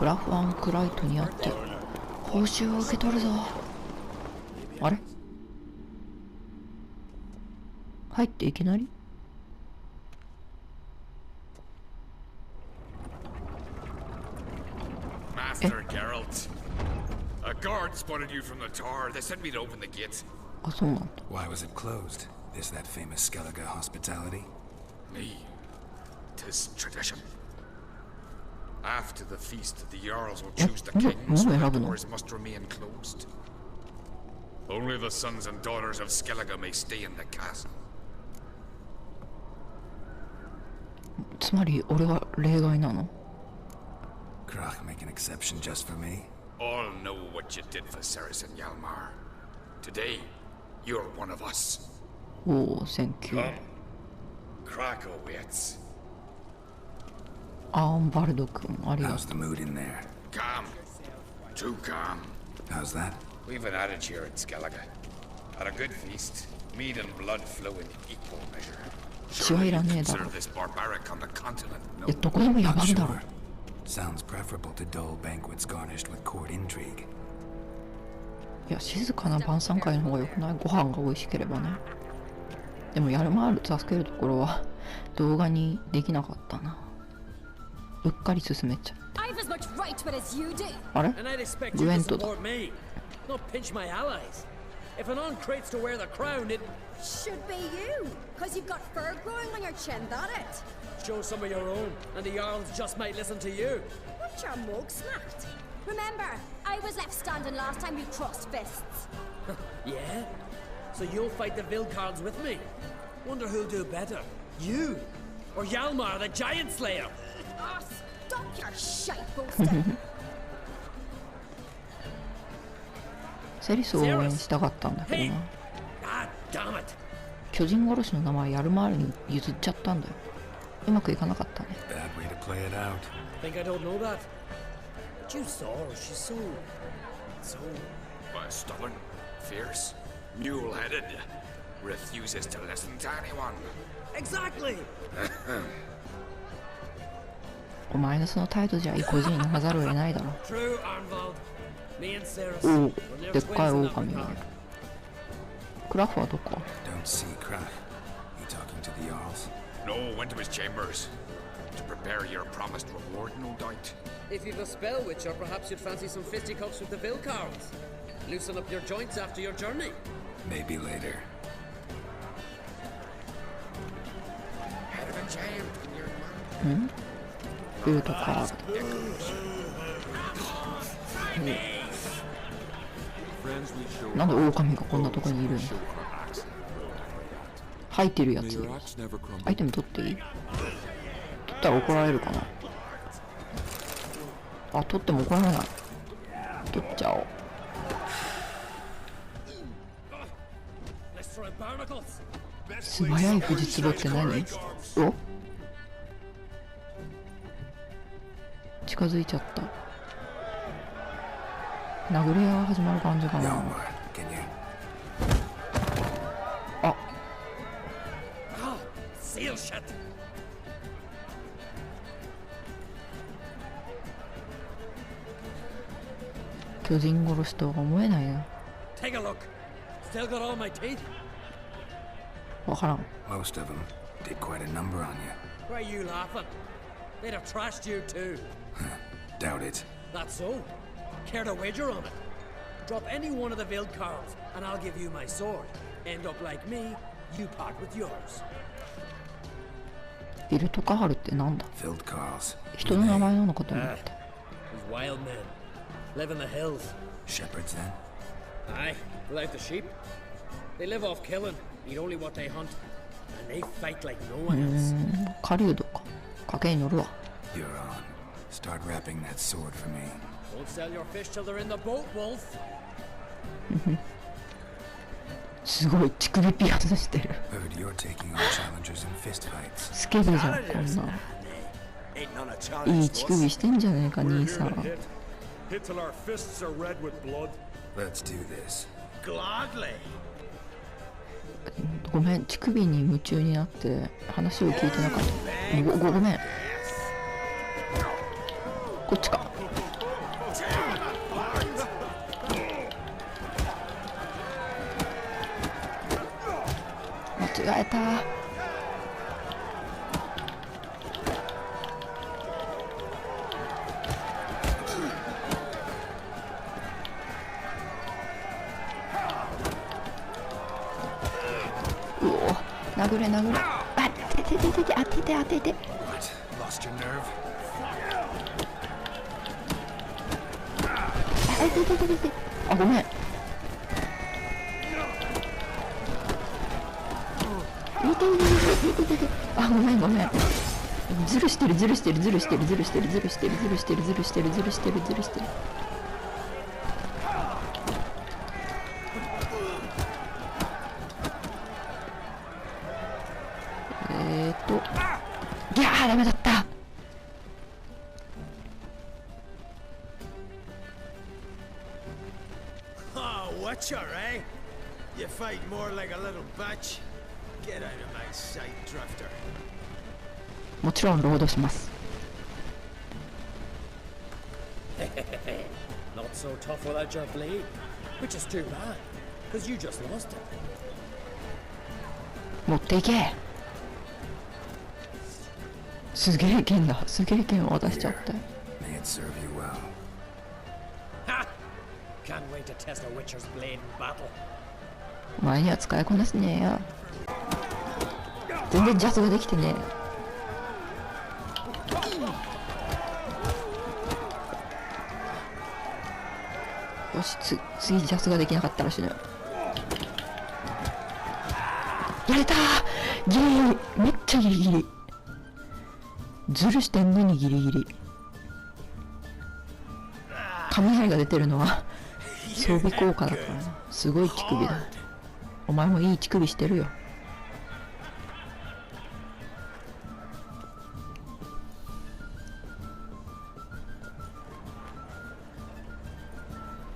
クラフ・アンクライトにあって報酬を受け取るぞ。あれ、入っていきなりMaster Geralt, a guard spotted you from the tower. They sent me to open the gate. あ、そうなんだ。 Why was it closed? Is that famous Skellige hospitality? Me. 'Tis tradition. After the feast, the Jarls will choose the king, so the doors must remain closed. Only the sons and daughters of Skellige may stay in the castle. つまり俺は例外なの？ Krach make an exception just for me? All know what you did for Ceres and Hjalmar. Today, you're one of us. おお、センキュー。 Krach awaits. アーンバルド君、ありが How's と the mood in there? Calm. Too calm. How's that? We've an adage here in Skellige. At a good feast, mead and blood flow in equal measure. 血はいらねえだ Consider ろ。 this barbaric on the continent. いや、どこでも野 Not 蛮だろ。 sure. Sounds preferable to dull banquets garnished with court intrigue. いや、静かな晩餐会の方が良くない？ご飯が美味しければね。でもヤルマール助けるところは動画にできなかったな。うっかり進めちゃった。あれ？グエントだ。If an on crates to wear the crown, it should be you, because you've got fur growing on your chin, that it? Show some of your own, and the Jarls just might listen to you. What's your mug smacked? Remember, I was left standing last time we crossed fists. Yeah? So you'll fight the Vilcards with me? Wonder who'll do better, you or Hjalmar the Giant Slayer? Oh, stop your shite boasting. セリスを応援したかったんだけどな。巨人殺しの名前ヤルマールに譲っちゃったんだよ。うまくいかなかったね。Bad way to play it out. Think I don't know that? But you saw her. She's so. Stubborn, fierce, mule-headed, refuses to listen to anyone. Exactly. お前のその態度じゃ意固地にならざるを得ないだろ。 True, Arnvald. Me and Ceres. おお、でっかい狼がいる。クラフはどこ？ Don't see Krach. He talking to the Jarls? No, went to his chambers. To prepare your promised reward, no doubt. If you've a spell witcher, perhaps you'd fancy some fisticuffs with the Vilcards. Loosen up your joints after your journey. Maybe later. Head of a giant in your mind. ん？ルートカード。なんで狼がこんなとこにいるんだ？吐いてるやつ。アイテム取っていい？取ったら怒られるかな。あ、取っても怒られない。取っちゃおう。素早い藤壺って何？お？近づいちゃった。殴り合いが始まる感じかな。あ、巨人殺しとは思えないな。わからん。Most of them did quite a number on you. Why are you laughing? They'd have trashed you too. Doubt it. That's so. Care to wager on it? Drop any one of the Vilcards, and I'll give you my sword. End up like me, you part with yours. ビルトカハルってなんだ？ Vilcards. 人の名前なのかと思った。These wild men live in the hills. Shepherds then? Aye, without the sheep. They live off killing, eat only what they hunt, and they fight like no one else. 狩人か。賭けに乗るわ。You're on. Start wrapping that sword for me. Don't sell your fish till they're in the boat, Wolf. すごい乳首ピアスしてる。Heard you're taking on challengers in fist fights. スケベじゃんこんな。いい乳首してんじゃねえか兄さん。Let's do this. ごめん、乳首に夢中になって話を聞いてなかった。ごめん。こっちか。間違えた。うお、殴れ殴れ。あ、ててててて、当てて当てて。Lost your nerve? あ、ててててて。あ、ごめん。あ、ごめんごめん。ズルしてるズルしてるズルしてるズルしてるズルしてるズルしてるズルしてるズルしてるズルしてる。いやー、ダメだった。Oh, what's your eh? You fight more like a little batch. Get out of my sight, drifter. もちろんロードします。Not so tough without your blade, which is too bad, because you just lost it. 持っていけ。すげえ剣だ。すげえ剣を渡しちゃった。 May it serve you well. Ha! Can't wait to test a witcher's blade in battle. お前には使いこなしねえよ。全然ジャスができてねえ。よし、次ジャスができなかったらしいのよ。やれたー。ギリギリ、めっちゃギリギリ。ズルしてんのにギリギリ。雷が出てるのは装備効果だからな。すごい乳首だ。お前もいい乳首してるよ。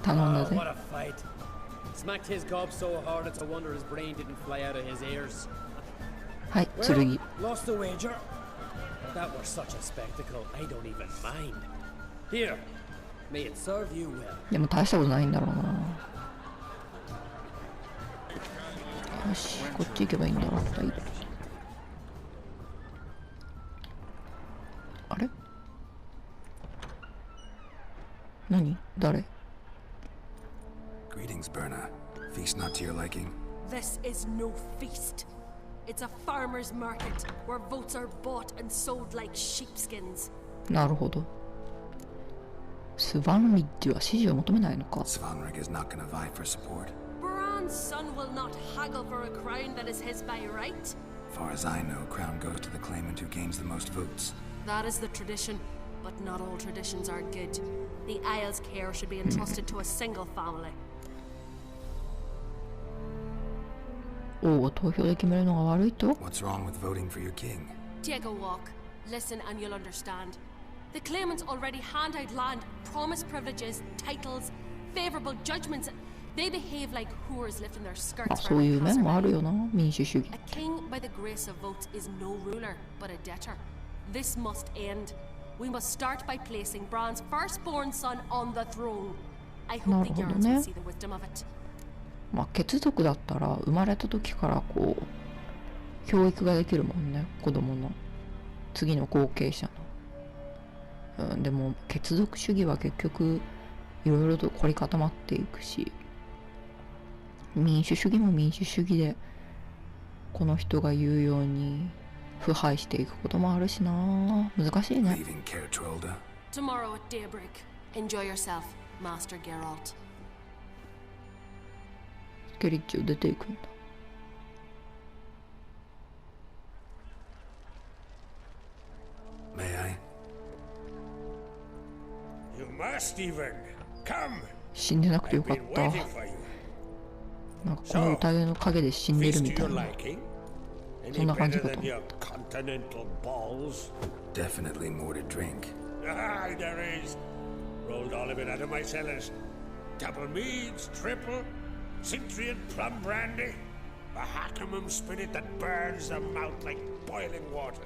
頼んだぜ。 What a fight. Smacked his gob so hard it's a wonder his brain didn't fly out of his ears. はい、剣。 Well, lost the wager. But that was such a spectacle, I don't even mind. Here, may it serve you well. でも大したことないんだろうな。よし、こっち行けばいいんだろう。はい。あれ？何？誰？ Greetings, Berna. Feast not to your liking? This is no feast. It's a farmer's market where votes are bought and sold like sheepskins. なるほど。スバンリッジは支持を求めないのか。 Svanrig is not gonna vie for support. Bran's son will not haggle for a crown that is his by right. Far as I know, crown goes to the claimant who gains the most votes. That is the tradition, but not all traditions are good. The Isle's care should be entrusted to a single family. 王を投票で決めるのが悪いと？ What's wrong with voting for your king? Take a walk, listen and you'll understand. The claimants already hand out land, promise privileges, titles, favorable judgments. They behave like whores lifting their あ、 skirts そう for いう面もある passerby. よな、民主主義。 A king by the grace of votes is no ruler, but a debtor. This must end. We must start by placing Bran's firstborn son on the throne. I hope the なるほど Jarls ね。 will see the wisdom of it. まあ血族だったら生まれた時からこう教育ができるもんね、子供の次の後継者の。でも血族主義は結局いろいろと凝り固まっていくし、民主主義も民主主義でこの人が言うように腐敗していくこともあるしな。難しいね。 Leaving Caer Trolda? Tomorrow at daybreak. Enjoy yourself, Master Geralt. ケリッチを出ていくんだ。 May I? You must even come. 死んでなくてよ I've かっ been た。 waiting for you. なんかこの宴の陰で死んでる Feast み to た your いな。 liking? そ Any んな感じ better かと than 思 your continental balls? Definitely more to drink. Aye, there is. Rolled all of it out of my cellars. Double meads, triple, Cintrian plum brandy, a Hackamum spirit that burns the mouth like boiling water.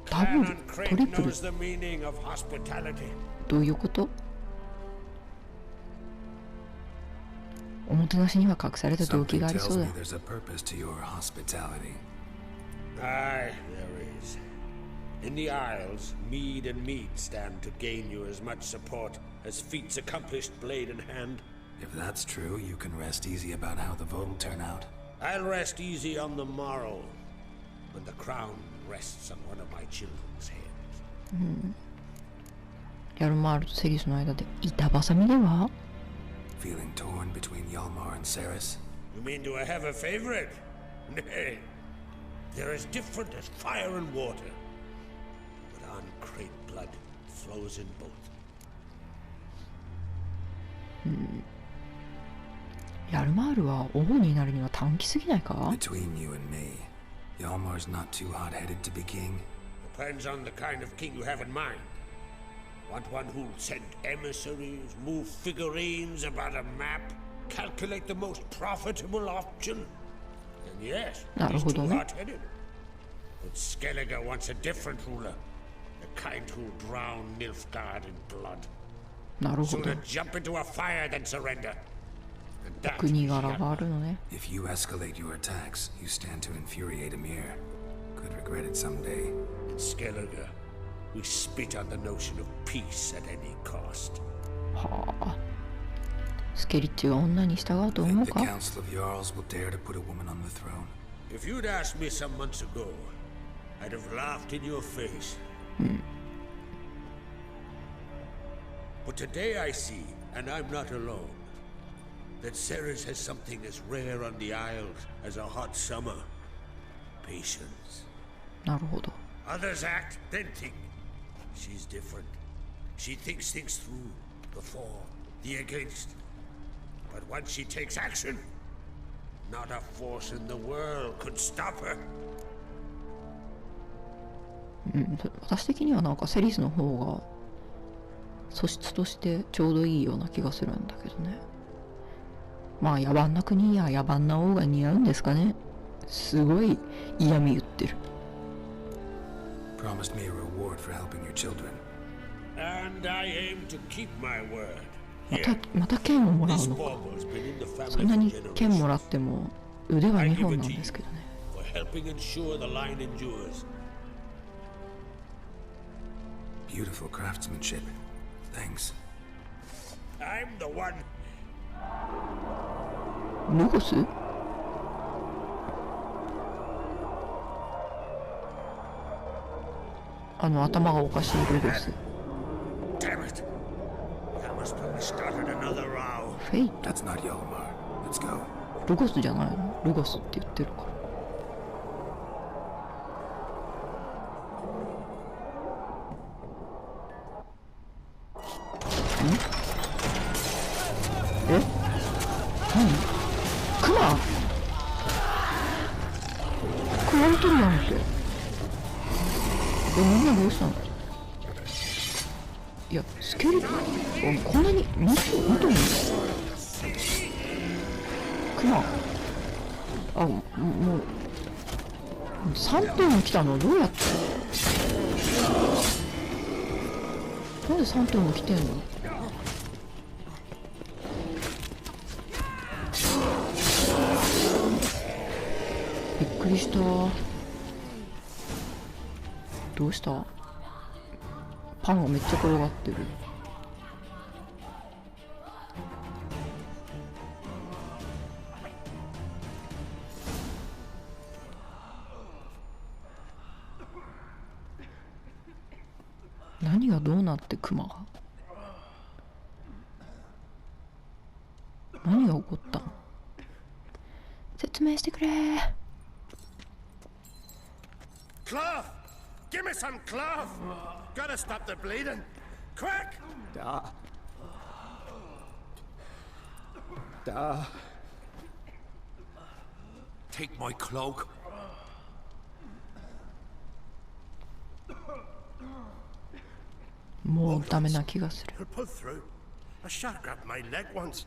ダブ Clan ル on ト Crate リプル knows the meaning of hospitality. どういうこと？おもてなしには隠された動機 Something があり tells そうだ。 me there's a purpose to your hospitality. Aye, there is. In the Isles, mead and meat stand to gain you as much support as feats accomplished blade in hand. If that's true, you can rest easy about how the vote will turn out. I'll rest easy on the morrow, when the crown rests on one of my children's heads. ヤルマールとセリスの間で板挟みでは？ Feeling torn between Yalmar and Ceres? You mean do I have a favorite? Nay. They're as different as fire and water. But uncreate blood flows in both. ヤルマールは王になるには短気すぎないか？ Between you and me, Yalmar's not too hot-headed to be king. Depends on the kind of king you have in mind. Want one who'll send emissaries, move figurines about a map, calculate the most profitable option? And yes, he's too hot-headed. But Skellige wants a different ruler. The kind who'll drown Nilfgaard in blood. なるほど。 Sooner jump into a fire than surrender. And that 国柄があるのね。 If you escalate your attacks, you stand to infuriate Emir. Could regret it someday. in Skellige, we spit on the notion of peace at any cost. はあ。スケリッチが女に従うと思う The か？ Council of Jarls will dare to put a woman on the throne. If you'd asked me some months ago, I'd have laughed in your face. But today I see, and I'm not alone, that Ceres has something as rare on the Isles as a hot summer. Patience. なるほど。 Others act, then think. She's different. She thinks things through, the for, the against. But once she takes action, not a force in the world could stop her. 私的にはなんかセリスの方が素質としてちょうどいいような気がするんだけどね。まあ野蛮な国や野蛮な王が似合うんですかね。すごい嫌味言ってる。 Promised me a reward for helping your children. And I aim to keep my word. また剣をもらう This のか。 baubles been in the そ family んな for に剣もら generations. っても腕は I 2 give 本 it な to ん you ですけどね。 for helping ensure the line endures. Beautiful craftsmanship. Thanks. I'm the one. ルゴス？あの頭がおかしいルゴス。 Damn it. That must have started another row. フェイト？ That's not Yalmar. Let's go. ルゴスじゃないの？ルゴスって言ってるから。え？何？クマ？食われてるやんけ。みんなどうしたの？いや、スケルトンこんなに元にクマもう3頭も来たのどうやってなんで3頭も来てんのびっくりしたどうしたパンがめっちゃ転がってる何がどうなってクマが何が起こったの説明してくれ Cloth! Give me some cloth! Gotta stop the bleeding! Quick! Take my cloak. もうダメな気がする He'll pull through. A shark grabbed my leg once.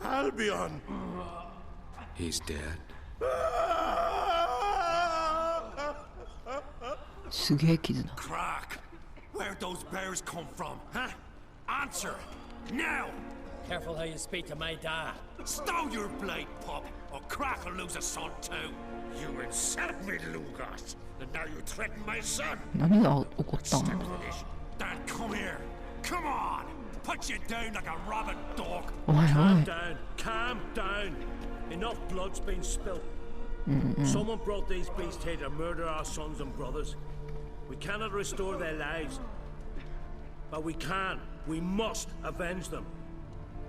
Albion! He's dead. すげえ傷だ Croc! Where'd those bears come from, huh? Answer! Now! Careful how you speak to my dad. Stow your blade, pup, or Crack will lose a son too. You insult me, Lugas, and now you threaten my son. 何が起こったんだ。 Dad, come here. Come on. Put you down like a rabid dog. おいお Calm い。 down, calm down. Enough blood's been spilled. Someone brought these beasts here to murder our sons and brothers. We cannot restore their lives. But we can, we must avenge them.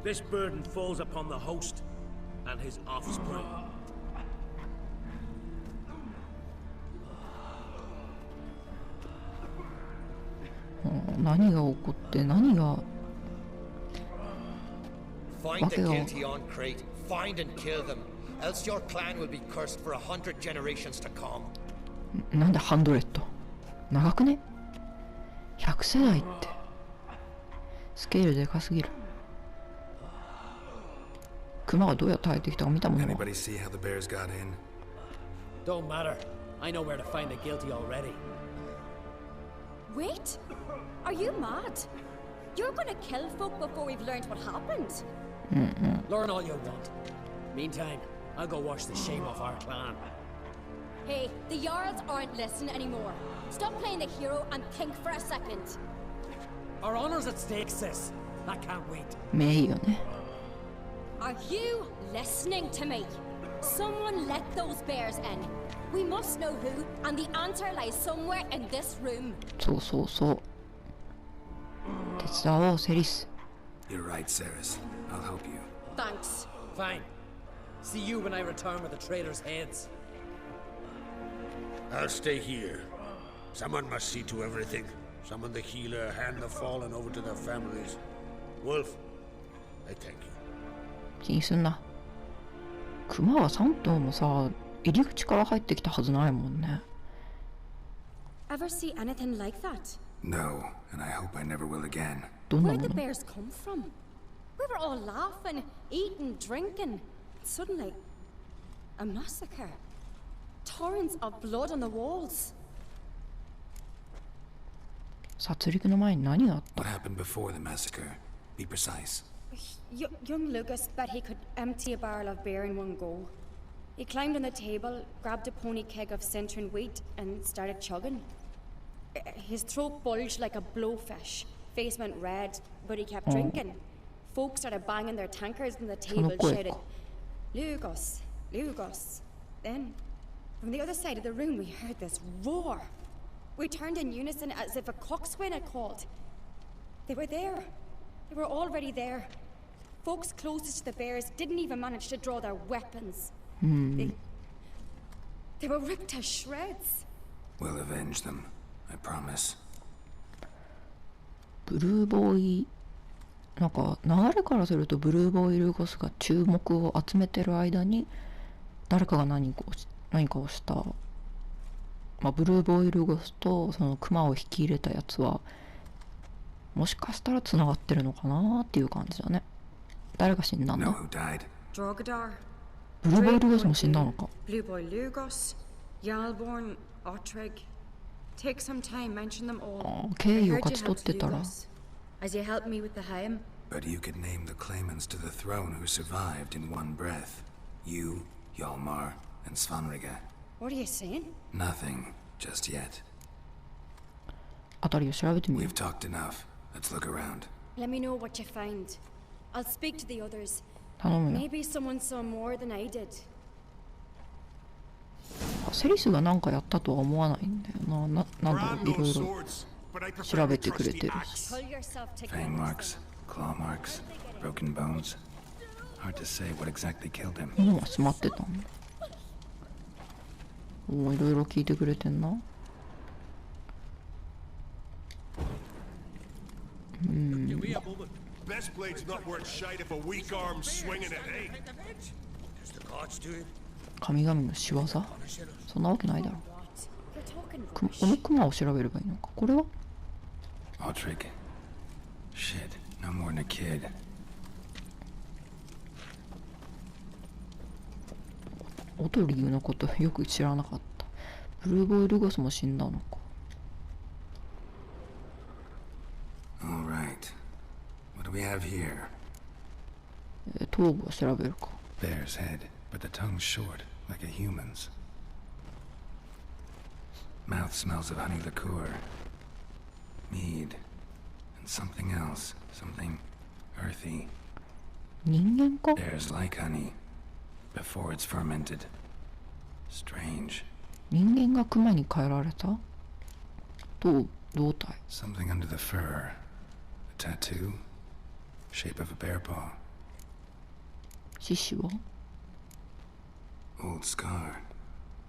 This burden falls upon the host and his offspring. 何が起こって何が Find the guilty on Crete, find and kill them, else your clan will be cursed for 100 generations to come. なんで100長くね ?100 世代ってスケールでかすぎる。クマがどうやって入ってきたか見たもんね。 Anybody see how the bears got in? Don't matter. I know where to find the guilty already. Wait! Are you mad? You're gonna kill folk before we've learned what happened. Learn all you want. Meantime, I'll go wash the shame off our clan. Hey, the Jarls aren't listening anymore. Stop playing the hero and think for a second. Our honor's at stake, sis. I can't wait. 名誉ね。 Are you listening to me? Someone let those bears in. We must know who, and the answer lies somewhere in this room. そうそうそう。手伝おうセリス。 You're right, Ceres. I'll help you. Thanks. Fine. See you when I return with the traitors' heads. I'll stay here. Someone must see to everything. Summon the healer, hand the fallen over to their families. Wolf, I thank you. 気にすんな。クマは3頭もさ、入り口から入ってきたはずないもんね。 Ever see anything like that? No, and I hope I never will again. どんな Where'd も the の bears come from? We were all laughing, eating, drinking. Suddenly, a massacre. Torrents of blood on the walls. 殺戮の前に何があった What happened before the massacre? Be precise. Young Lucas bet he could empty a barrel of beer in one go. He climbed on the table, grabbed a pony keg of Centurion wheat, and started chugging. His throat bulged like a blowfish. Face went red, but he kept drinking. Folks started banging their tankards on the table, shouted, Lugos, Lugos. Then, from the other side of the room, we heard this roar. We turned in unison as if a coxswain had called. They were there. They were already there. Folks closest to the bears didn't even manage to draw their weapons. They were ripped to shreds. We'll avenge them. I promise. ブルーボーイなんか流れからするとブルーボーイルゴスが注目を集めてる間に誰かが何かをした、まあ、ブルーボーイルゴスとそのクマを引き入れたやつはもしかしたらつながってるのかなっていう感じだね。誰が死んだんだ Know who died? Drogadar. ブルーボーイルゴスも死んだのか。 Blue Boy Lugos. Yalborn. Ottrig. Take some time, mention them all. 敬意を勝ち取ってたら As you helped me with the Haim. But you could name the claimants to the throne who survived in one breath. You, Hjalmar, and Svanriga. What are you saying? Nothing, just yet. あたりを調べてみる We've talked enough. Let's look around. Let me know what you find. I'll speak to the others. 頼むよ。 Maybe someone saw more than I did. セリスが何かやったとは思わないんだよな。なんだろう、いろいろ調べてくれてるし。 Pull yourself together. Fang marks, claw marks, broken bones. Hard to say what exactly killed him. 物が閉まってたんだ。おお、いろいろ聞いてくれてんな。Best blade's not worth shite if a weak arm's swinging it, eh? Does the gods do it? 神々の仕業？そんなわけないだろ You're talking う。このクマを調べればいいのか。これは Ottrig. Shit, no more than a kid. オトリーのことよく知らなかった。ブルーボーイルゴスも死んだのか。 All right. What do we have here? 頭部を調べるか。 Bear's head, but the tongue's short, like a human's. Mouth smells of honey liqueur, mead, and something else, something earthy. 人間か？ Bears like honey, before it's fermented. Strange. 人間が熊に変えられた？胴体。 Something under the fur. A tattoo. Shape of a bear paw. 獅子は？ Old scar.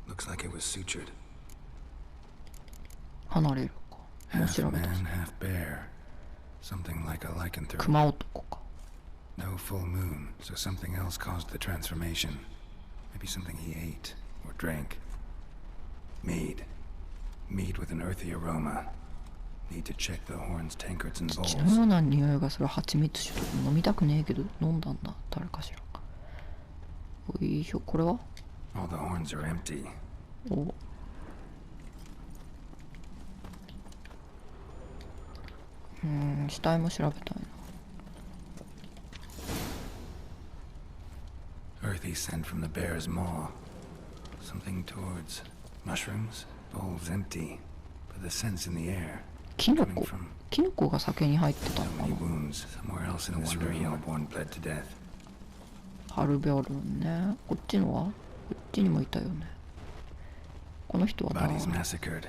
Looks like it was sutured. 離れるか。もう Half 調べた。 man, half bear. Something like a lycanthrope. 熊男か。 No full moon, so something else caused the transformation. Maybe something he ate or drank. Mead. Mead with an earthy aroma. Need to check the horns, tankards, and 血 bowls. のような匂いがする蜂蜜酒とか飲みたくねえけど飲んだんだ。誰かしら。おいしょ、これは？ All the horns are empty. お。死体も調べたいな。 Earthy scent from the bear's maw. Something towards mushrooms. Bowls empty, but the scent's in the air. キノ Coming コ from キノコが酒に入ってた so のか many な。 wounds. Somewhere else in this room, Hellborn bled to death. ハルビャルンね。こっちのは？こっちにもいたよね。この人は誰？ Bodies massacred.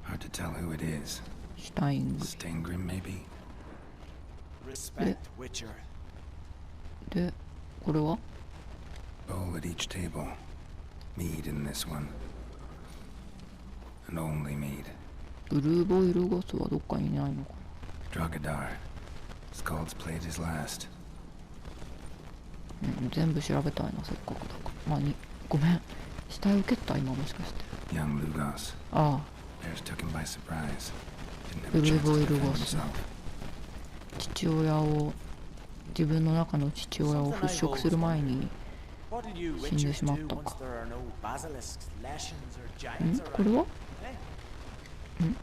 Hard to tell who it is. シュタイング Stangrim, maybe? Respect, Witcher. で、これは？ Bowl at each table. Mead in this one. And only mead. ブルーボイルゴスはどっかにいないのか Drogadar. Skald's played his last. な。全部調べたいな、せっかくだから。まあ、ごめん。死体を蹴った今もしかして。 Young Lugos. ああ、 Bears took him by surprise. Didn't ブ have ル a ー chance ボ to イル defend ゴス。 himself. 父親を、自分の中の父親を払拭する前に、 What did you 死んで Witchers しまっ do た once か。 there are no basilisks, lashings, or giants これ around? は？ Eh?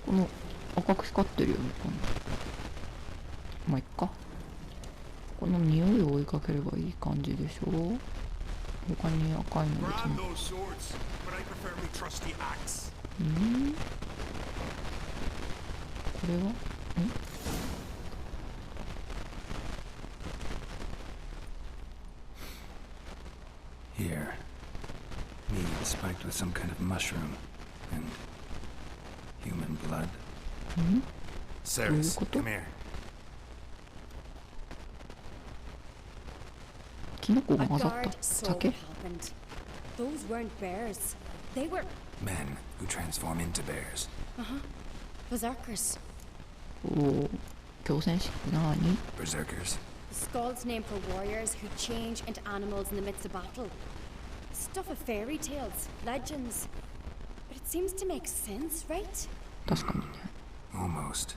この赤く光ってるよね。まあ、いっか。この匂いを追いかければいい感じでしょう。他に赤いの別 Brand に。 those swords, but I prefer me trusty axe. これは？Here. Mead spiked with some kind of mushroom. And human blood. Ceres, Koto? come here. キノコ A が混ざっ guard た soul 酒？ happened. Those weren't bears. They were Men who transform into bears. berserkers. おお、強戦士なに？ Berserkers. Skald's name for warriors who change into animals in the midst of battle. Stuff of fairy tales, legends. But it seems to make sense, right? 確かにね。 Almost.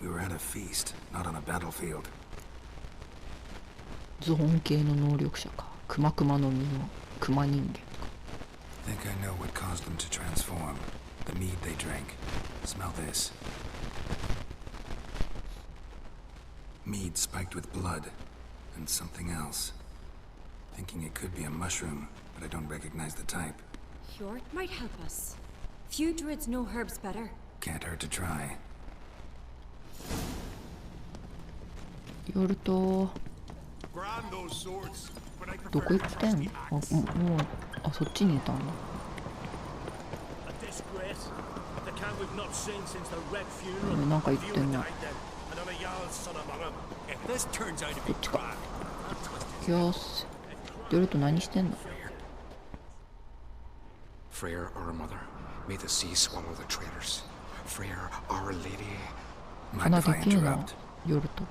We were at a feast, not on a battlefield. ゾーン系の能力者か。クマクマの実のクマ人間か。 Think I know what caused them to transform. The mead they drank. Smell this. Mead spiked with blood. And something else. Thinking it could be a mushroom, but I don't recognize the type. Fjord might help us. Few druids know herbs better. Can't hurt to try. 夜と Brand those swords, but I ど prefer こ me 行ってんの？ trusty あ、 axe. もうそっちにいたんだ。 A disgrace. The can we've not seen since the Red Funeral. なんか言って You ん died な。 then, and I'm a Jarl's son among them. If this turns out to be crap, I'll twist it. よし。夜と何してんの？ Freyr, our mother, may the sea swallow the traitors. Freyr, our lady. Mind 鼻 if で I けえな interrupt?。夜と。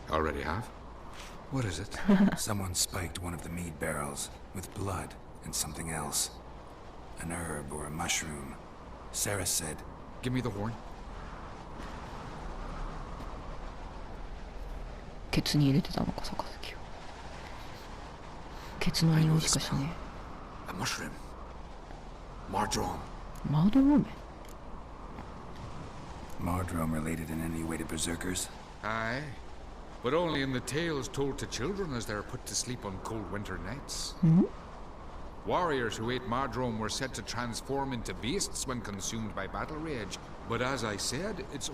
Already have? What is it? Someone spiked one of the mead barrels with blood and something else. An herb or a mushroom. Sarah said, Give me the horn. ケツに入れてたのか、杯を。ケツの I 匂 know い the しかし smell. ね A mushroom. Mardrome. え。マードローメン？ Mardrome related in any way to berserkers? Aye. but only in the tales told to children as they are put to sleep on cold winter nights. Warriors who ate Mardrome were said to transform into beasts when consumed by battle rage, but as I said, it's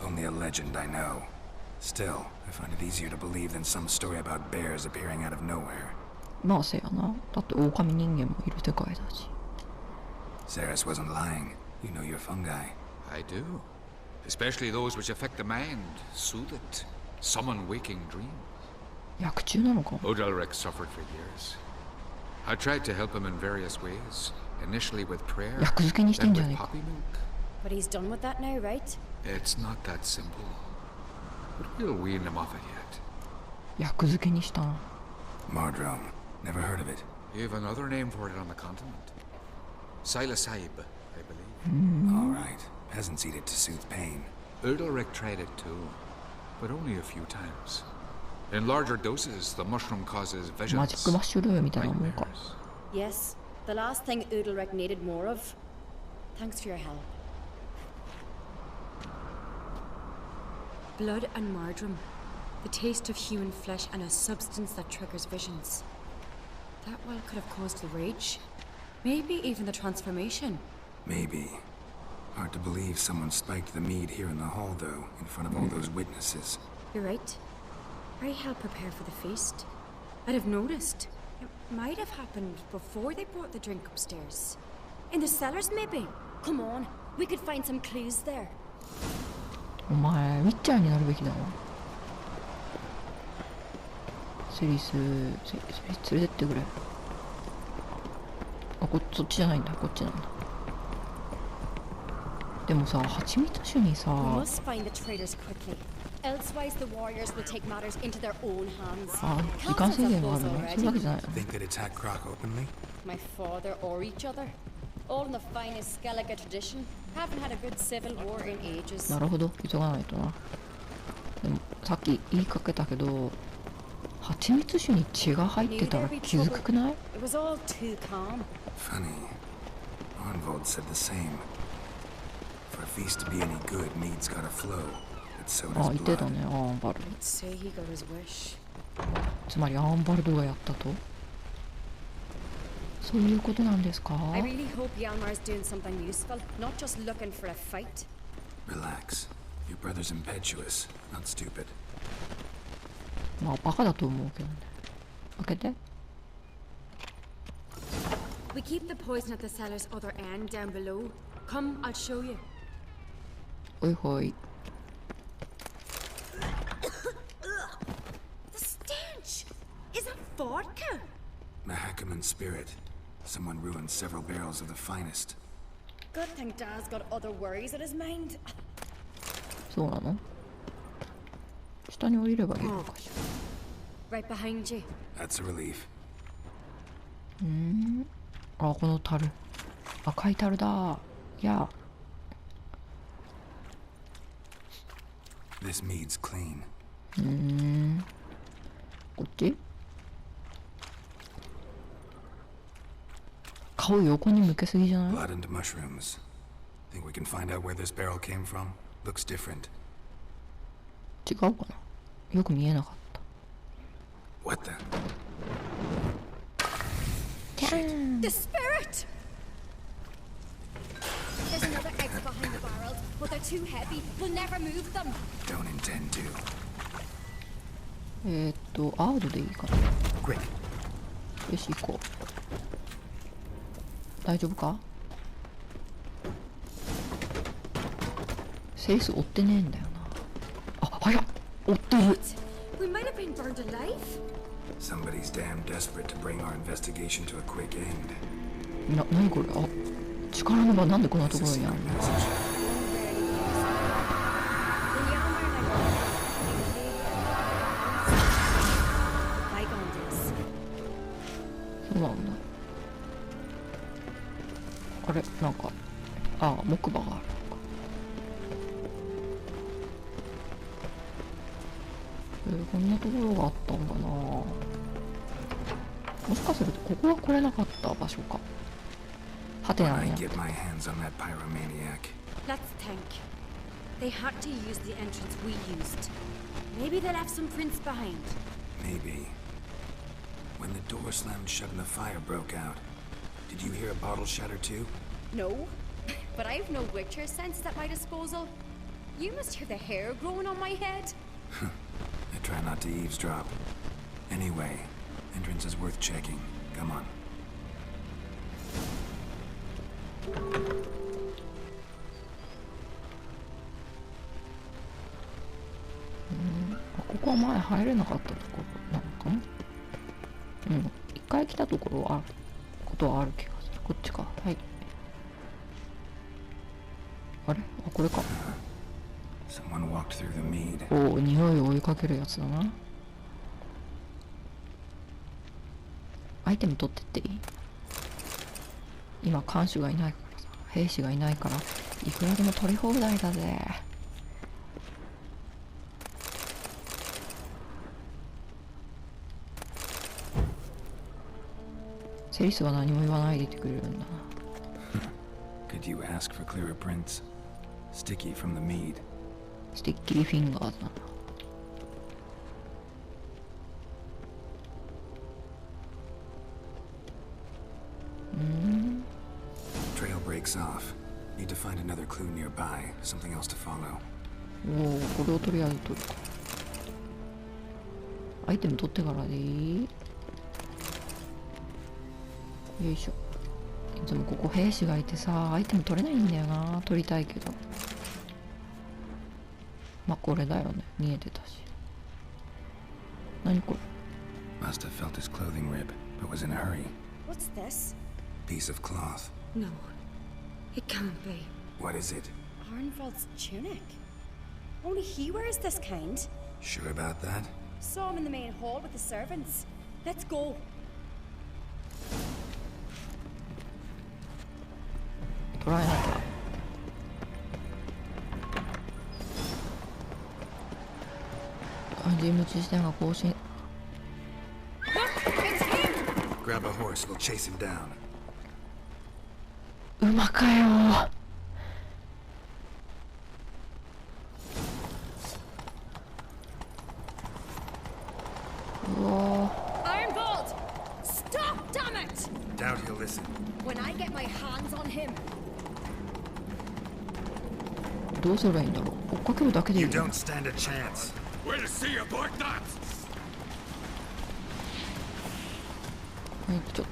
only a legend, I know. Still, I find it easier to believe than some story about bears appearing out of nowhere. まあせやな。だって狼人間もいる世界だし。Ceres wasn't lying. You know your fungi. I do. Especially those which affect the mind, soothe it, summon waking dreams. 薬中なのか。Odalric suffered for years. I tried to help him in various ways. Initially with prayer, then with poppy milk. But he's done with that now, right? It's not that simple. But we'll wean him off it yet. 薬漬けにしたな。Mardrome. Never heard of it. You have another name for it on the continent. Psilocybe, I believe. All right. Peasants eat it to soothe pain. Odalric tried it too, but only a few times. In larger doses, the mushroom causes visions, マジックマッシュルームみたいなもんか。 Yes, the last thing Udalric needed more of. Thanks for your help. Blood and Mardrome. The taste of human flesh and a substance that triggers visions. That well could have caused the rage. Maybe even the transformation. Maybe. Hard to believe someone spiked the mead here in the hall, though, in front of all those witnesses. You're right. I helped prepare for the feast. I'd have noticed. It might have happened before they brought the drink upstairs. In the cellars, maybe. Come on, we could find some clues there. お前、ウィッチャーになるべきだわ。セリス連れてってくれ。あ、そっちじゃないんだ、こっちなんだ。でもさ、蜂蜜酒にさ。We must find the traitors quickly. Elsewise, the warriors will take matters into their own hands. あ、時間制限があるの？そういうわけじゃないの。Think they'd attack Croc openly? My father or each other. All in the finest Skellige tradition. Haven't had a good civil war in ages. なるほど、急がないとな。でもさっき言いかけたけど、蜂蜜酒に血が入ってたら気づくない？ It was all too calm. Funny. Arnvold said the same. For a feast to be any good, mead's gotta flow. But so does あ、言ってた blood. ね、アンバルド。 Let's say he got his wish. つまりアンバルドがやったと？そういうことなんですか？ I really hope Yalmar's doing something useful, not just looking for a fight. Relax. Your brother's impetuous, not stupid. まあバカだと思うけどね。開けて。We keep the poison at the cellar's other end down below. Come, I'll show you. おいほい。 The stench! Is it vodka? Mahakaman spirit. Someone ruined several barrels of the finest. Good thing Dad's got other worries in his mind. そうなの？下に降りればいいのかしら。 Right behind you. That's a relief. あ、この樽。赤い樽だ。いや。This mead's clean. こっち？顔横に向けすぎじゃない？ Blood and mushrooms. Think we can find out where this barrel came from? Looks different. 違うかな？よく見えなかった。 What the? The spirit! There's another egg behind the barrels, but they're too heavy. We'll never move them. Don't intend to. アードでいいかな。 Quick. よし、行こう。大丈夫か？セリス追ってねえんだよな。あ、早っ！追ってる。 We might have been burned alive. Somebody's damn desperate to bring our investigation to a quick end. なにこれ？あ、力の場なんでこんなところにあるの？ The Yalmar bygone days. そうなんだ。あれ、なんか、あ、木馬がある。こんなところがあったんだな。もしかするとここは来れなかった場所か。はてな When ん I や。 get my hands on that pyromaniac. Let's think. They had to use the entrance we used. Maybe they left some prints behind. Maybe. When the door slammed shut and the fire broke out, did you hear a bottle shatter too? No, but I've no Witcher senses at my disposal. You must hear the hair growing on my head. I try not to eavesdrop. Anyway, entrance is worth checking. Come on. ここは前入れなかったところなのかな。うん、一回来たところはあることはある気がする。こっちか。はい。あれ？あ、これか。おお、匂いを追いかけるやつだな。アイテム取ってっていい？今看守がいないからさ、兵士がいないからいくらでも取り放題だぜ。セリスは何も言わないでいてくれるんだな。Could you ask for clearer prints? Sticky from the mead. スティッキーフィンガーズだな。Trail breaks off. Need to find another clue nearby. Something else to follow. おお、これをとりあえず取るか。アイテム取ってからでいい？よいしょ。いつもここ兵士がいてさ、アイテム取れないんだよな。取りたいけど。まあこれだよね。見えてたし。何これ？ Must have felt his clothing rip, but was in a hurry. What's this? Piece of cloth. No, it can't be. What is it? Arnvald's tunic. Only he wears this kind. Sure about that? Saw him in the main hall with the servants. Let's go. 捕らえなきゃ。人物視点が更新。Grab a horse, we'll chase him down. 馬かよ。うわ。Ironbolt! Stop, damn it! Doubt he'll listen. When I get my hands on him. どうすればいいんだろう。追っかけるだけでいい。 You don't stand a chance. We'll see about that. ちょ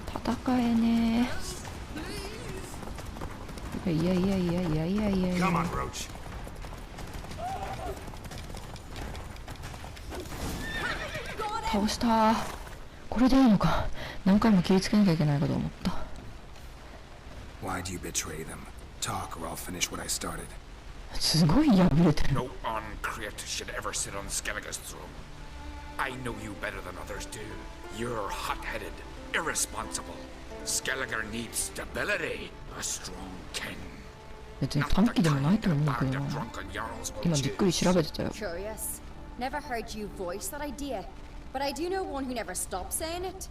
戦えねえ。いや。Come on, Roach. 倒した。これでいいのか。何回も気をつけなきゃいけないかと思った。 Why do you betray them? Talk or I'll finish what I started. すごい破れてる。 No on-crate should ever sit on Skellige's throne. I know you better than others do. You're hot-headed, irresponsible. Skellige needs stability. A strong king. 別に短期でもないと思うけどな。今じっくり調べてたよ。 Curious. Never heard you voice that idea, but I do know one who never stops saying it.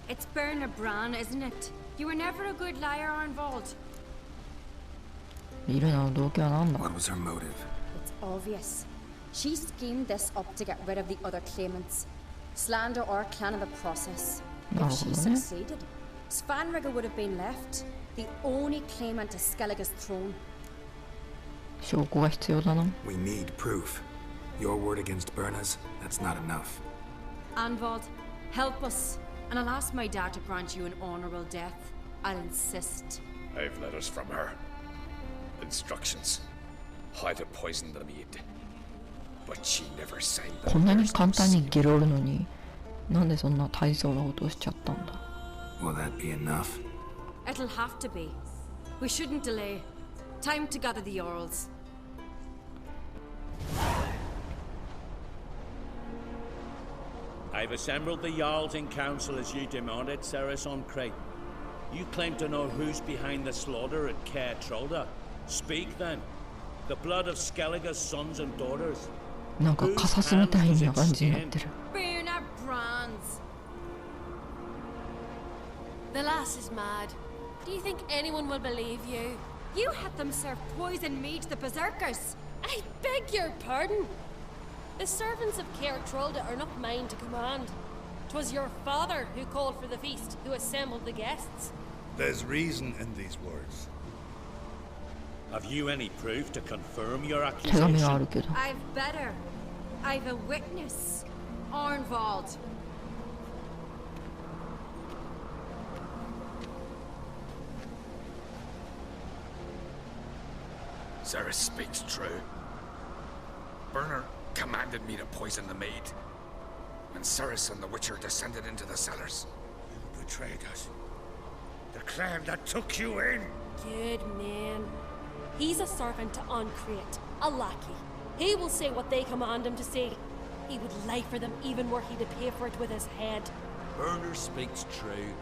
It's Berna Bran, isn't it? You were never a good liar, Arnvald. イレナの動機は何だ？ What was her motive? It's obvious. She schemed this up to get rid of the other claimants. Slander our clan in the process. If she succeeded, Svanrigger would have been left, the only claimant to Skellige's throne. 証拠が必要だな。 We need proof. Your word against Berna's, that's not enough. Arnvald, help us, and I'll ask my dad to grant you an honorable death. I'll insist. I've letters from her. Instructions. How to poison the mead. But she never signed them. こんなに簡単にゲロるのに、なんでそんな大層なことをしちゃったんだ。 Will that be enough? It'll have to be. We shouldn't delay. Time to gather the Jarls. I've assembled the Jarls in council as you demanded, Ceres on Crate. You claim to know who's behind the slaughter at Caer Trolda. Speak then. The blood of Skellige's sons and daughters. なんかカサスみたいな感じになってる。 Berna Brands. The lass is mad. Do you think anyone will believe you? You had them serve poison mead to the berserkers. I beg your pardon. The servants of Caer Trolda are not mine to command. 'Twas your father who called for the feast, who assembled the guests. There's reason in these words. Have you any proof to confirm your 手紙があ accusation? るけど。 I've better. I've a witness. Arnvald. Ceres speaks true. Burner commanded me to poison the maid. When Ceres and the Witcher descended into the cellars. You betrayed us. The clan that took you in. Good man. He's a servant to Ancrate, a lackey. He will say what they command him to say. He would lie for them even were he to pay for it with his head. Burner speaks true.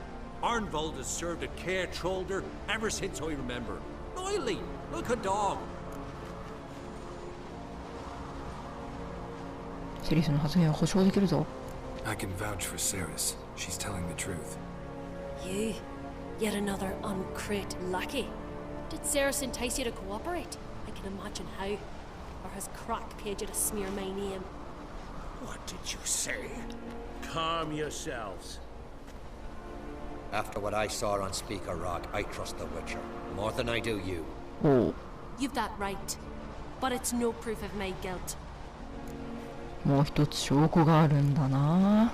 Arnvald has served at Caer Trolder ever since I remember. Oily, like a dog. セリスの発言は保証できるぞ。 I can vouch for Ceres. She's telling the truth. You? Yet another Ancrate lackey? Did Ceres entice you to cooperate? I can imagine how. Or has Crack paid you to smear my name? What did you say? Calm yourselves. After what I saw on Speaker Rock, I trust the Witcher more than I do you. おう。 You've that right. But it's no proof of my guilt. もう一つ証拠があるんだな。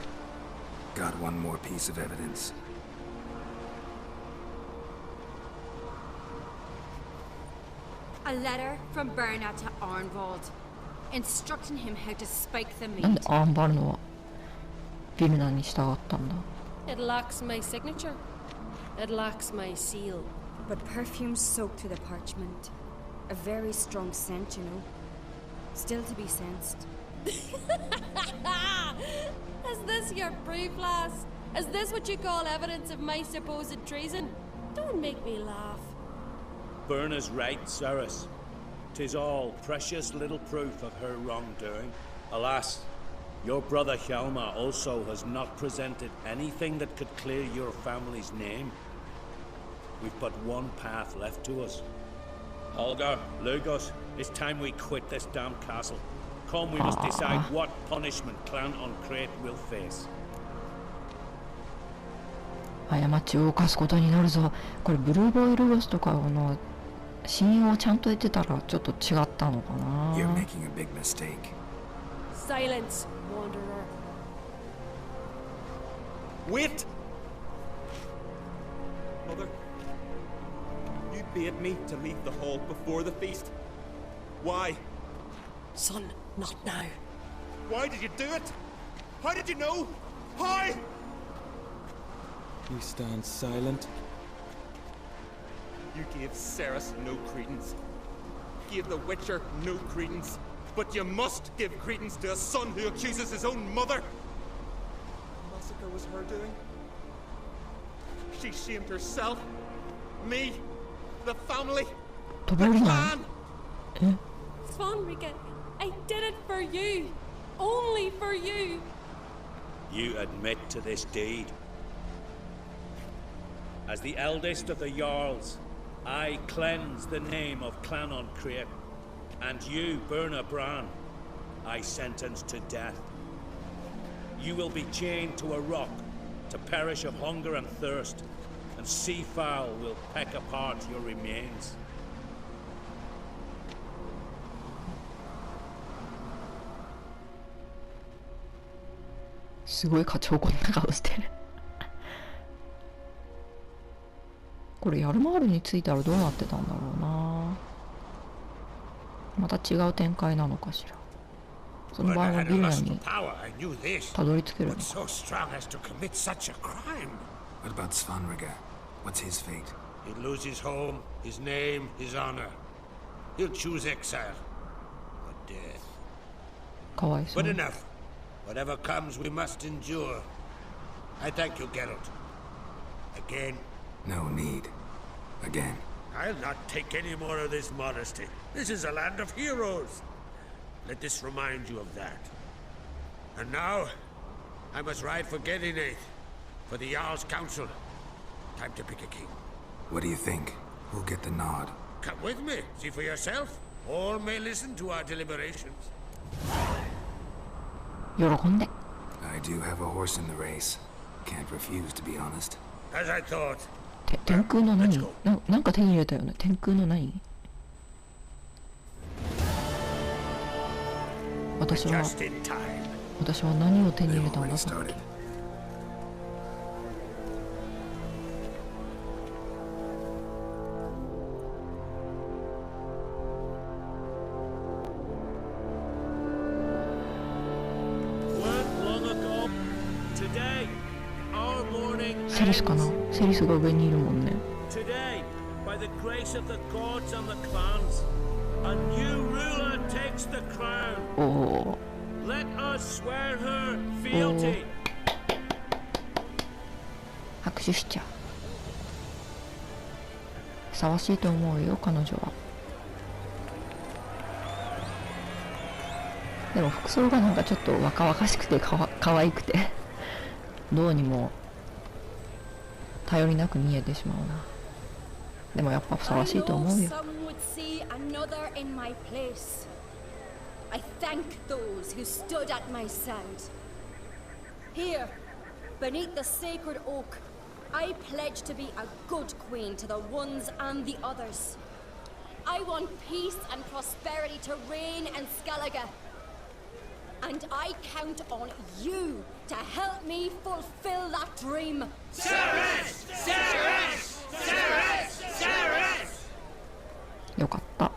Got one more piece of evidence. A letter from Berna to Arnvald, instructing him how to spike the なん meat. でアンバルノはビルナに従ったんだ。 It lacks my signature. It lacks my seal. But perfume soaked through the parchment. A very strong scent, you know. Still to be sensed. Is this your proof, lass? Is this what you call evidence of my supposed treason? Don't make me laugh. Burner's right, Ceres. 'Tis all precious little proof of her wrongdoing. Alas, your brother Hjalmar also has not presented anything that could clear your family's name. We've but one path left to us. Holger, Lugos, it's time we quit this damn castle. Come, we must decide what punishment Clan Ancrate will face. 過ちを犯すことになるぞ。これブルーボイルロスとかの信用をちゃんと得てたらちょっと違ったのかな。 You're making a big mistake. Silence, wanderer. Wait! Mother, you bade me to leave the hall before the feast. Why? Son, not now. Why did you do it? How did you know? How? You stand silent. You gave Ceres no credence. Gave the Witcher no credence. But you must give credence to a son who accuses his own mother. The massacre was her doing. She shamed herself, me, the family, the clan. Svanrika, I did it for you. Only for you. You admit to this deed. As the eldest of the Jarls, I cleanse the name of Clan Ancrate, and you, Berna Bran, I sentence to death. You will be chained to a rock to perish of hunger and thirst, and sea fowl will peck apart your remains. すごい勝ち誇った顔してる。これヤルマールに着いたらどうなってたんだろうな。また違う展開なのかしら。その場合はビルナにたどり着けるのか。 So strong as to commit such a crime. What about Svanrika? What's his fate? He'd lose his home, his name, his honor. He'll choose exile or death. かわいそう But enough. Whatever comes, we must endure. I thank you, Geralt. Again. No need. Again. I'll not take any more of this modesty. This is a land of heroes. Let this remind you of that. And now, I must ride for Gedinath, for the Jarl's Council. Time to pick a king. What do you think? Who'll get the nod? Come with me, see for yourself. All may listen to our deliberations. 喜んで。 I do have a horse in the race. Can't refuse, to be honest. As I thought. 天空の何？なんか手に入れたよね。天空の何？私は何を手に入れたんださっき。セリスかな？セリスが上にいるもんね。Today, by the grace of the gods and the clans, a new ruler takes the crown. Oh. Let us swear her fealty. 拍手しちゃう。ふさわしいと思うよ、彼女は。でも服装がなんかちょっと若々しくてかわいくてどうにも頼りなく見えてしまうな。でもやっぱふさわしいと思うよ。I thank those who stood at my side. Here, beneath the sacred oak, I pledge to be a good queen to the ones and the others. I want peace and prosperity to reign in Skellige. And I count on you to help me fulfill that dream. Ceres! Ceres! Ceres! Ceres! よかった。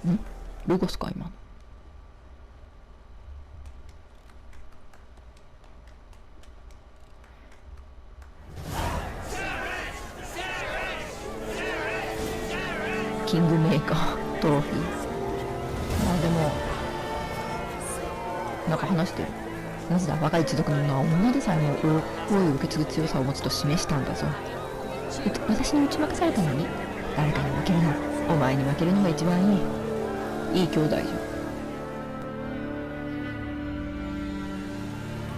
ん？ルゴスか今の。キングメーカートロフィー。まあでもなんか話してる。なぜだ、若い一族の女は女でさえも王位を受け継ぐ強さを持つと示したんだぞ。私に打ち負かされたのに誰かに負けるな。お前に負けるのが一番いい。いい兄弟じゃん。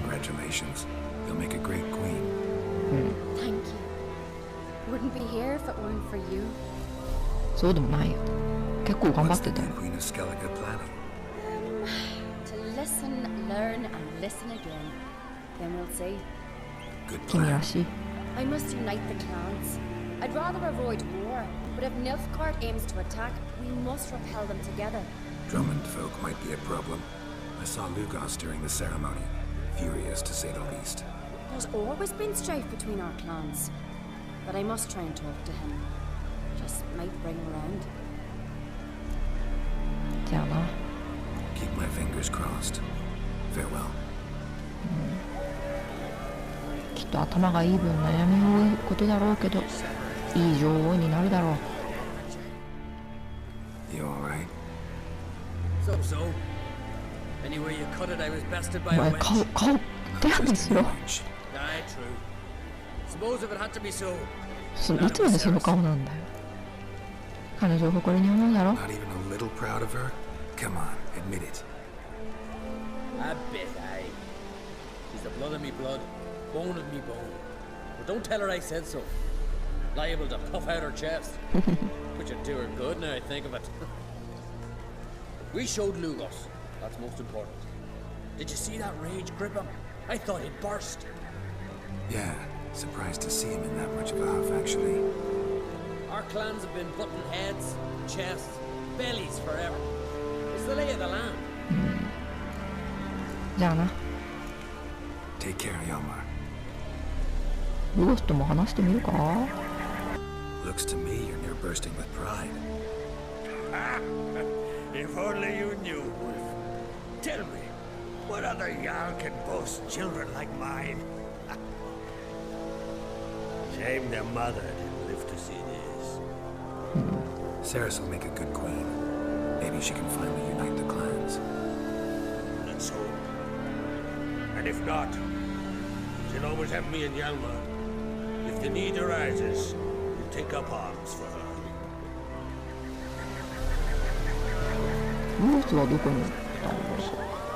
Congratulations. You'll make a great queen. Thank you. Wouldn't be here if it weren't for you. そうでもないよ。結構頑張ってたよ。Queen of Skellige planning? To listen, learn, and listen again. Then we'll see. Good 君 plan. らしい。I must unite the clans. I'd rather avoid war, but if Nilfgaard aims to attack, we must repel them together. Drummond folk might be a problem. I saw Lugos during the ceremony. Furious, to say the least. There's always been strife between our clans, but I must try and talk to him. Just might bring around. じゃあな。Keep my fingers crossed. Farewell. きっと頭がいい分悩み多いことだろうけど、いい女王になるだろう。You alright? So. Anyway you cut it, I was bested by お a 前 wench. 顔手当てしろ。 Aye, true. Suppose if it had to be so. いつまでその顔なんだよ。彼女を誇りに思うだろ。 Not even a little proud of her? Come on, admit it. A bit, aye. She's the blood of me blood, bone of me bone. But don't tell her I said so. Liable to puff out her chest. Which would do her good now I think of it. We showed Lugos. That's most important. Did you see that rage grip him? I thought he'd burst. Yeah, surprised to see him in that much of a huff, actually. Our clans have been butting heads, chests, bellies forever. It's the lay of the land. じゃあな。 Take care, Yomar. ルゴスとも話してみるか。 Looks to me you're near bursting with pride. If only you knew, Wolf. Tell me, what other Jarl can boast children like mine? Shame their mother didn't live to see this. Ceres will make a good queen. Maybe she can finally unite the clans. Let's hope. And if not, she'll always have me and Hjalmar. If the need arises, we'll take up arms for her. ルゴスはどこに行ったんだろ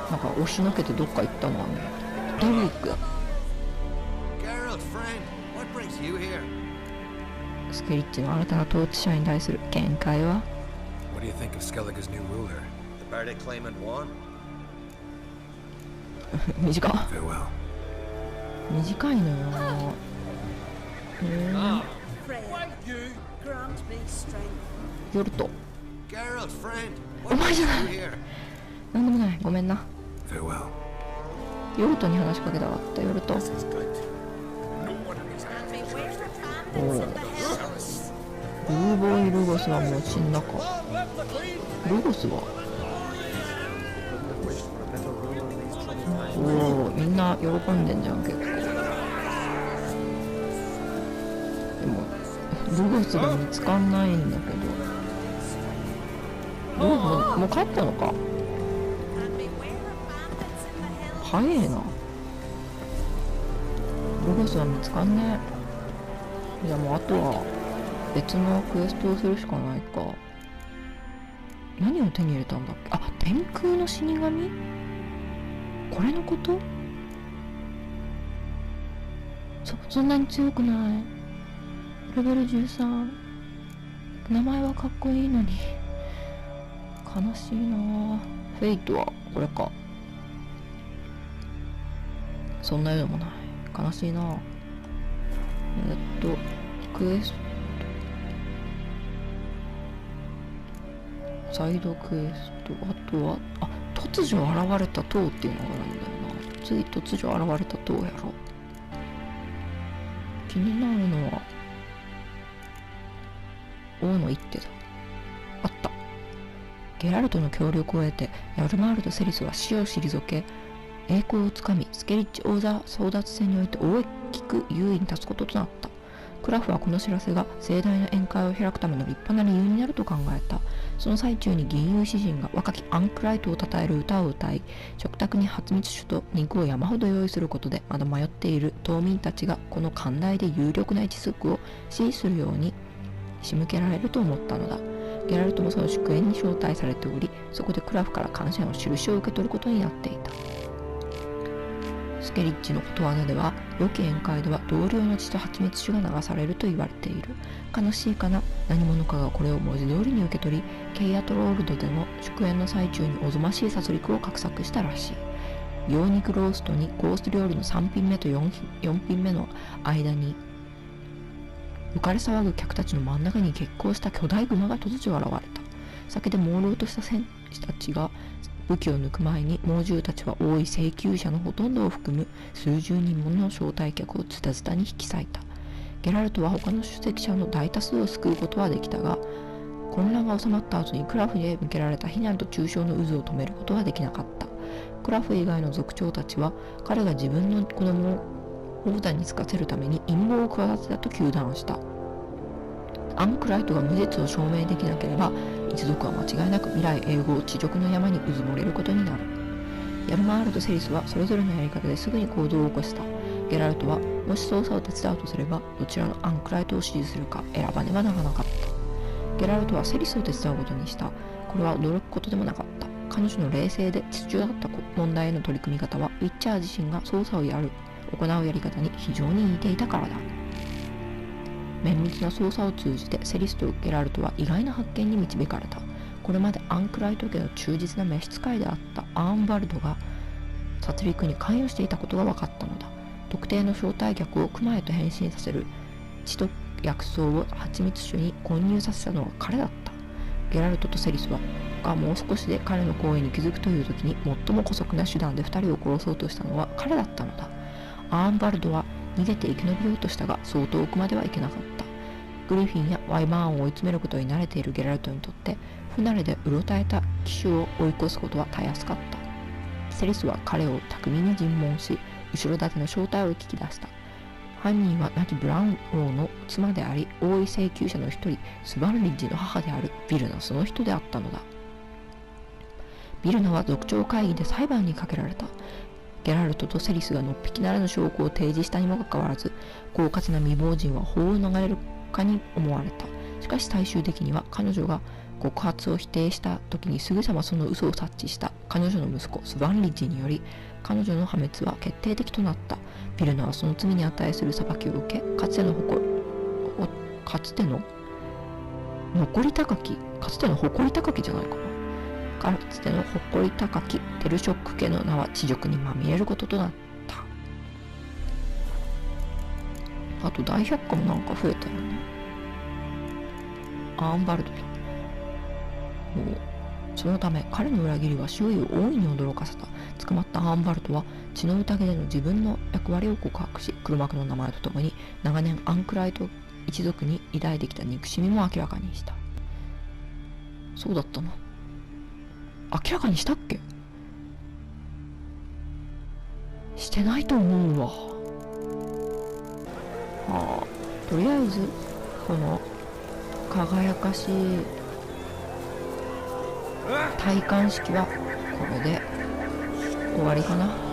う。なんか押しのけてどっか行ったのはね。デリックだ。Geralt, friend, what brings you here? スケリッチの新たな統治者に対する見解は？ What do you think of Skellige's new ruler? The Bardic claimant won. 短っ。 Farewell. 短いのよ。ヨルト。お前じゃない。なんでもない。ごめんな。Farewell. ヨルトに話しかけたかった。ヨルト。おお。ルーボイ・ルゴスはもう死んだか。ルゴスはおお、みんな喜んでんじゃん結構。でもルゴスが見つかんないんだけど。もう帰ったのか。早えな。ルゴスは見つかんねえ。じゃあもうあとは別のクエストをするしかないか。何を手に入れたんだっけ。あ、天空の死神。これのこと？そんなに強くない。レベル13。名前はかっこいいのに悲しいな。フェイトはこれか。そんなようでもない。悲しいな。クエストサイドクエスト、あとは突如現れた塔っていうのがあるんだよな。次突如現れた塔やろ。気になるのは王の一手だ。あった。ゲラルトの協力を得てヤルマールとセリスは死を退け栄光をつかみ、スケリッチ王座争奪戦において大きく優位に立つこととなった。クラフはこの知らせが盛大な宴会を開くための立派な理由になると考えた。その最中に銀融詩人が若きアンクライトを称える歌を歌い、食卓に蜂蜜酒と肉を山ほど用意することでまだ迷っている島民たちがこの寛大で有力な一族を支持するように仕向けられると思ったのだ。ゲラルトもその祝宴に招待されており、そこでクラフから感謝の印を受け取ることになっていた。スケリッチのことわざでは、良き宴会では同僚の血と蜂蜜酒が流されると言われている。悲しいかな。何者かがこれを文字通りに受け取り、ケイアトロールドでの祝宴の最中におぞましい殺戮を画策したらしい。羊肉ローストにコース料理の3品目と 4品目の間に浮かれ騒ぐ客たちの真ん中に激高した巨大熊が突如現れた。酒で朦朧とした戦士たちが武器を抜く前に猛獣たちは多い請求者のほとんどを含む数十人もの招待客をズタズタに引き裂いた。ゲラルトは他の出席者の大多数を救うことはできたが、混乱が収まった後にクラフへ向けられた非難と中傷の渦を止めることはできなかった。クラフ以外の族長たちは彼が自分の子供を王座に就かせるために陰謀を企てたと糾弾した。アンクライトが無実を証明できなければ、一族は間違いなく未来永劫地獄の山にうずもれることになる。ヤルマールとセリスはそれぞれのやり方ですぐに行動を起こした。ゲラルトはもし捜査を手伝うとすれば、どちらのアンクライトを支持するか選ばねばならなかった。ゲラルトはセリスを手伝うことにした。これは驚くことでもなかった。彼女の冷静で秩序だった問題への取り組み方は、ウィッチャー自身が捜査を行うやり方に非常に似ていたからだ。綿密な捜査を通じてセリスとゲラルトは意外な発見に導かれた。これまでアンクライト家の忠実な召使いであったアーンバルドが殺戮に関与していたことが分かったのだ。特定の招待客を熊へと変身させる血と薬草を蜂蜜酒に混入させたのは彼だった。ゲラルトとセリスがもう少しで彼の行為に気づくという時に、最も姑息な手段で2人を殺そうとしたのは彼だったのだ。アーンバルドは逃げて生き延びようとしたが、そう遠くまでは行けなかった。グリフィンやワイバーンを追い詰めることに慣れているゲラルトにとって、不慣れでうろたえた騎手を追い越すことはたやすかった。セリスは彼を巧みに尋問し、後ろ盾の正体を聞き出した。犯人は亡きブラウン王の妻であり、王位請求者の一人、スバンリッジの母であるビルナその人であったのだ。ビルナは族長会議で裁判にかけられた。ゲラルトとセリスがのっぴきならぬ証拠を提示したにもかかわらず、狡猾な未亡人は法を逃れるかに思われた。しかし最終的には彼女が告発を否定した時にすぐさまその嘘を察知した彼女の息子スバンリッジにより、彼女の破滅は決定的となった。ビルナはその罪に値する裁きを受け、かつての誇かつての誇り高きじゃないかな。かつての誇り高きテルショック家の名は恥辱にまみれることとなった。あと大百科もなんか増えたよね。アーンバルドだ。そのため彼の裏切りは周囲を大いに驚かせた。捕まったアーンバルドは血の宴での自分の役割を告白し、黒幕の名前とともに長年アンクライト一族に抱いてきた憎しみも明らかにした。そうだったの？明らかにしたっけ？してないと思うわ。とりあえずこの輝かしい戴冠式はこれで終わりかな。